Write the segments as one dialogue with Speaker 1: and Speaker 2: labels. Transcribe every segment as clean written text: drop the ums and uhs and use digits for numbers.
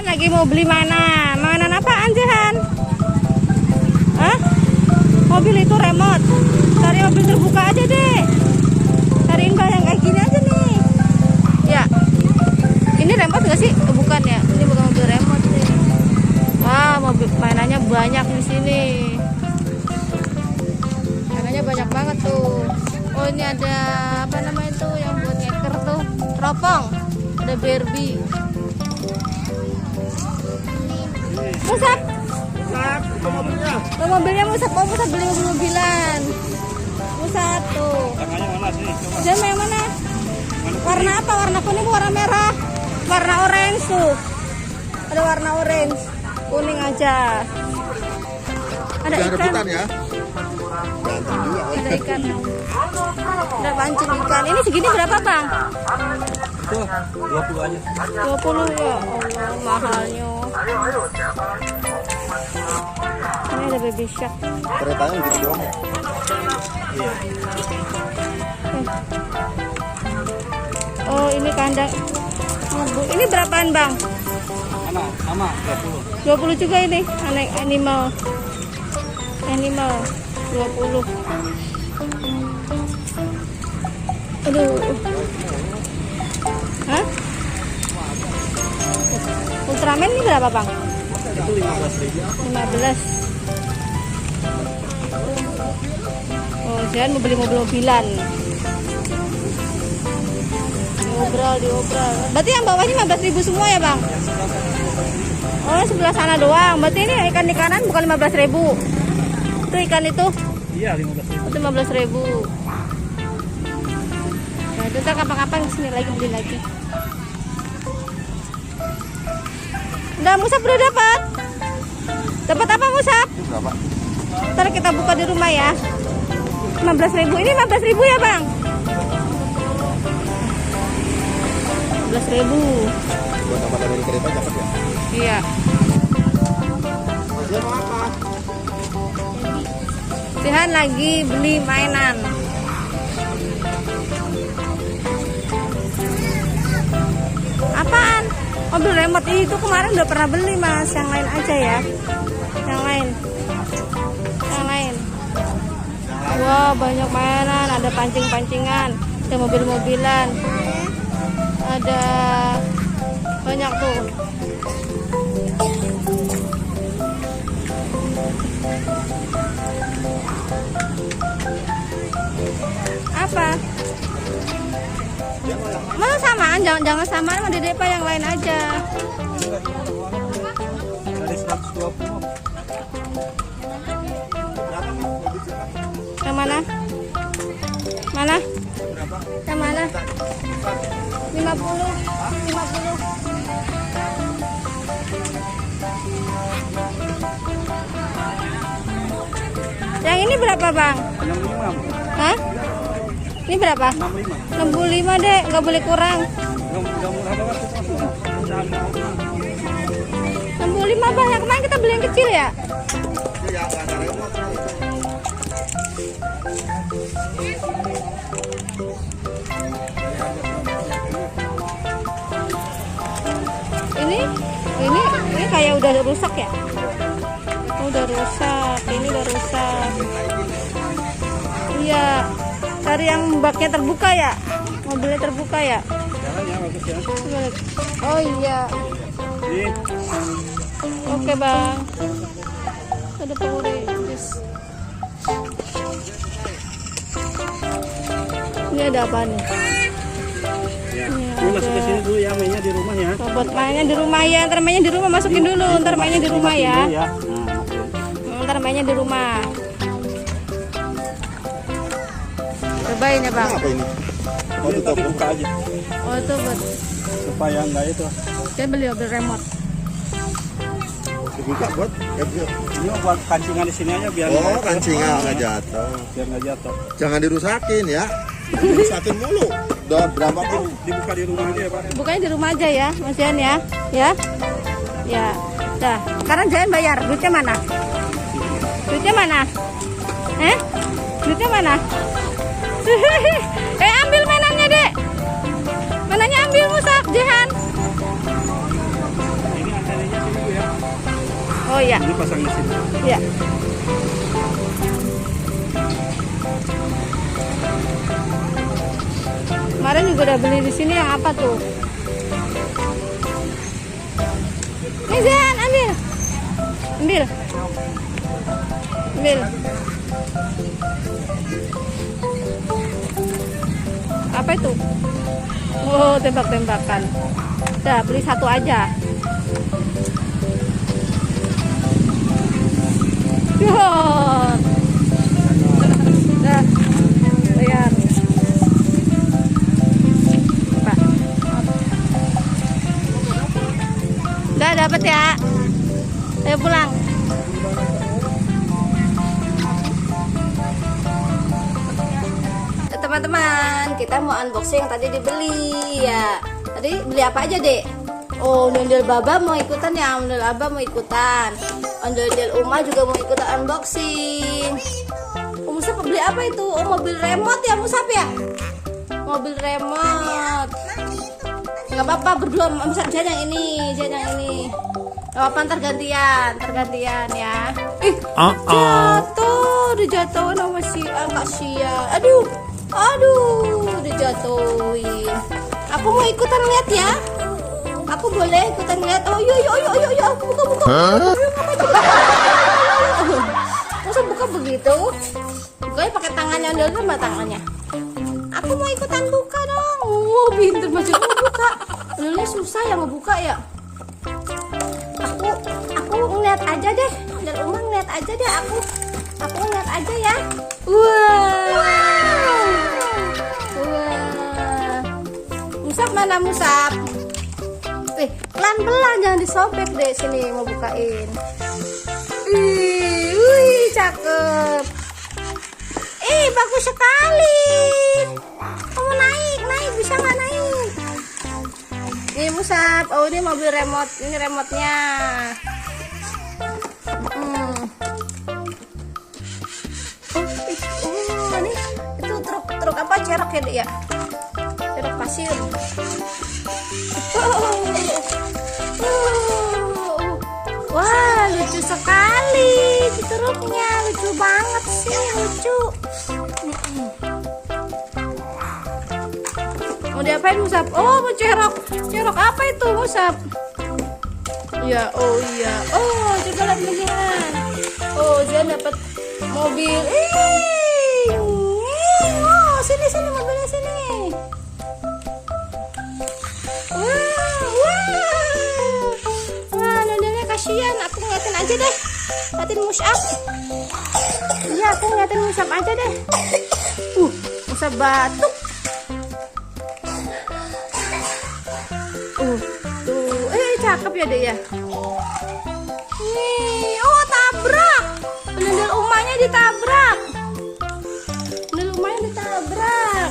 Speaker 1: Jihan lagi mau beli mainan. Mainan apaan Jihan? Hah? Mobil itu remote. Cari mobil terbuka aja deh. Cariin Mbak yang kayak gini aja nih. Ya. Ini remote gak sih? Oh, bukan ya. Ini bukan mobil remote nih. Wah, mobil mainannya banyak di sini. Mainannya banyak banget tuh. Oh, ini ada apa namanya tuh yang buat ngeker tuh? Teropong. Ada Barbie. Musab.
Speaker 2: Mobilnya.
Speaker 1: Oh, mobilnya Musab. Oh, Musab beli mobil-mobilan. Musab tuh.
Speaker 2: Tengahnya mana sih? Coba.
Speaker 1: Jam yang mana? Warna apa? Warna kuning, warna merah, warna orange tuh. Ada warna orange, kuning aja. Ada
Speaker 2: Jangan
Speaker 1: ikan.
Speaker 2: rebutan ya. Ganteng juga.
Speaker 1: Ada ikan. Ada pancing ikan. Ini segini berapa bang?
Speaker 2: Itu 20 aja.
Speaker 1: 20 ya. Allah mahalnya. Ini ada baby shark.
Speaker 2: Keretanya begitu doang ya? Iya.
Speaker 1: Oh ini kandang. Oh, Bu. Ini berapaan bang?
Speaker 2: Sama 20.
Speaker 1: 20 juga ini. Animal 20. Aduh. Hah? Ultraman ini berapa bang?
Speaker 2: Itu 15.000.
Speaker 1: 15. Oh, jangan mau beli mobil-mobilan. Diobral. Berarti yang bawah ini 15.000 semua ya bang? Oh, sebelah sana doang. Berarti ini ikan-ikanan bukan 15.000. Itu ikan itu?
Speaker 2: Iya 15.000.
Speaker 1: Itu 15.000. Nah, itu ntar kapan-kapan kesini lagi beli lagi. Udah Musab udah dapat? Dapat apa Musab?
Speaker 2: Itu berapa?
Speaker 1: Ntar kita buka di rumah ya. 15.000. Ini 15.000 ya bang? 15.000.
Speaker 2: Buat tambah dari kereta dapat ya?
Speaker 1: Iya.
Speaker 2: Masih mau apa?
Speaker 1: Jihan lagi beli mainan. Apaan? Mobil remote itu kemarin udah pernah beli mas. Yang lain aja ya. Yang lain. Wah banyak mainan. Ada pancing-pancingan. Ada mobil-mobilan. Ada banyak tuh. Apa? Masa samaan? Jangan samaan sama Dede Pak, yang lain aja.
Speaker 2: Dari 120.
Speaker 1: Yang mana? Mana?
Speaker 2: Berapa?
Speaker 1: Yang mana? 50. 50. Yang ini berapa bang?
Speaker 2: 65.
Speaker 1: Hah? Ini berapa?
Speaker 2: 65.
Speaker 1: 65 deh, nggak boleh kurang.
Speaker 2: Enggak murah banget tuh.
Speaker 1: 65 bang, yang kemarin kita beli yang kecil ya?
Speaker 2: Iya, enggak ada remote.
Speaker 1: Ini kayak udah rusak ya? Oh, udah rusak, ini udah rusak. Iya, cari yang baknya terbuka ya? Mobilnya terbuka ya?
Speaker 2: Jalan ya bagus ya.
Speaker 1: Oh iya.
Speaker 2: Ini
Speaker 1: Oke bang. Ada puri. Ini ada apa nih?
Speaker 2: ya.
Speaker 1: Ini
Speaker 2: Ini masuk ke
Speaker 1: ada.
Speaker 2: sini dulu ya, mainnya di rumah ya.
Speaker 1: Buat mainnya di rumah ya. Ntar mainnya di rumah, masukin dulu. Ntar mainnya di rumah ya.
Speaker 2: Dulu ya. Nah,
Speaker 1: Ntar mainnya di rumah. Cobain ya bang.
Speaker 2: apa ini? Oh,
Speaker 1: Iya,
Speaker 2: itu buka aja
Speaker 1: Oh itu buat
Speaker 2: supaya enggak itu.
Speaker 1: saya beli mobil remote.
Speaker 2: Dibuka buat ini buat kancingan di sini aja biar
Speaker 3: Kancingan nggak jatuh.
Speaker 2: biar nggak jatuh.
Speaker 3: Jangan dirusakin ya. Dirusakin mulu. Udah berapa pun.
Speaker 2: Dibuka di rumah aja ya Pak.
Speaker 1: Bukanya di rumah aja ya, Mas Jan ya. Ya. Ya. Dah. Sekarang jangan bayar. Duitnya mana? Duitnya mana? Duitnya mana? Ambil mainannya, Dek. Mainannya ambil Musab, Jihan.
Speaker 2: Ini antena
Speaker 1: iya.
Speaker 2: Ini pasang di sini.
Speaker 1: Iya. Kemarin juga udah beli di sini yang apa tuh? Nih Zen, ambil. Ambil. Ambil. Apa itu? Oh, tembak-tembakan. Udah, beli satu aja. Yot. Udah. Bayar. Pak. Udah dapat ya. Ayo pulang. Teman-teman, kita mau unboxing yang tadi dibeli ya. Tadi beli apa aja, Dek? Oh, ondel Baba mau ikutan ya, ondel Abah mau ikutan. Ondel Uma juga mau ikutan unboxing. Musab beli apa itu? Oh, mobil remote ya, Musab ya? Mobil remote. Gak apa-apa, berdua Musab jangan yang ini, jangan yang ini. Gak apa-apa, ntar gantian ya. Ih, jatuh, dijatuhin sama si kasihan. Aduh, dijatuhin. Aku mau ikutan lihat ya. Aku boleh ikutan lihat. Oh, yuk, aku buka. Masa buka begitu? Bukanya pakai tangannya dulu sama tangannya. Aku mau ikutan buka dong. Oh, pinter macam mau buka. Dulunya susah ya ngebuka ya. Aku ngeliat aja deh. Dan Uma ngeliat aja deh. Aku ngeliat aja ya. Wah. Musab mana Musab? Pelan-pelan jangan disobek deh, sini mau bukain. Wih, cakep. Bagus sekali. Kamu naik, bisa nggak naik? Ini Musab. Oh, ini mobil remote. Ini remote-nya. Ini itu truk apa? Cerok ya, Dek ya? Cerok pasir. Wah, lucu sekali truknya, lucu banget sih, lucu. Mau diapain Musab? Oh, mau cerok apa itu Musab? Ya, oh iya. Oh, coba lihat Zian. Oh, Zian dapat mobil. Oh, sini mobilnya sini. Kasihan, aku ngeliatin aja deh. Ngeliatin Musab. Iya, aku ngeliatin Musab aja deh. Musab batuk. Tuh, cakep ya, Dek ya. Nih, oh tabrak. Ondel Umanya ditabrak. Ondel Umanya ditabrak.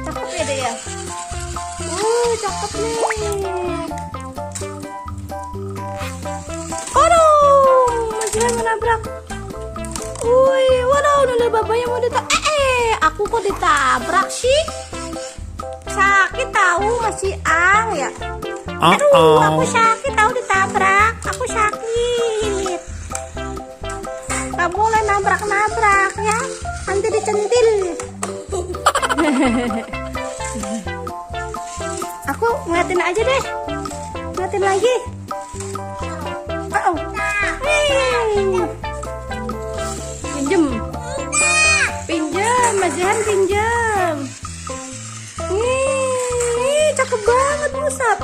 Speaker 1: Cakep ya, Dek ya. Cakep nih. Masih menabrak. Waduh, ondel Babanya mau ditabrak. Aku kok ditabrak sih? Sakit tahu, masih ya. Aduh, aku sakit tahu ditabrak. Aku sakit. Gak boleh nabrak ya. Nanti dicentil. Aku ngeliatin aja deh. Ngeliatin lagi. Pinjam, Mas Jihan pinjam. Cakep banget Musab.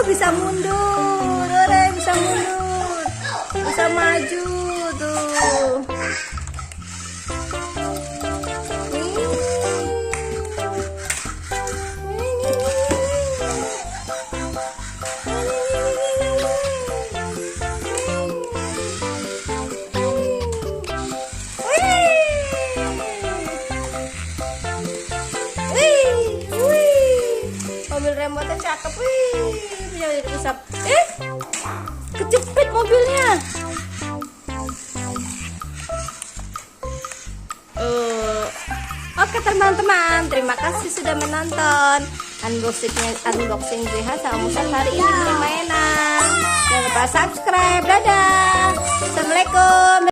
Speaker 1: Bisa mundur, bisa mundur, bisa maju tuh. Mobil remote cakep, bisa diusap. Kejepit mobilnya. Oke teman-teman, terima kasih sudah menonton unboxing Zeha sama Musab hari ini beli mainan. Jangan lupa lupa subscribe. Dadah.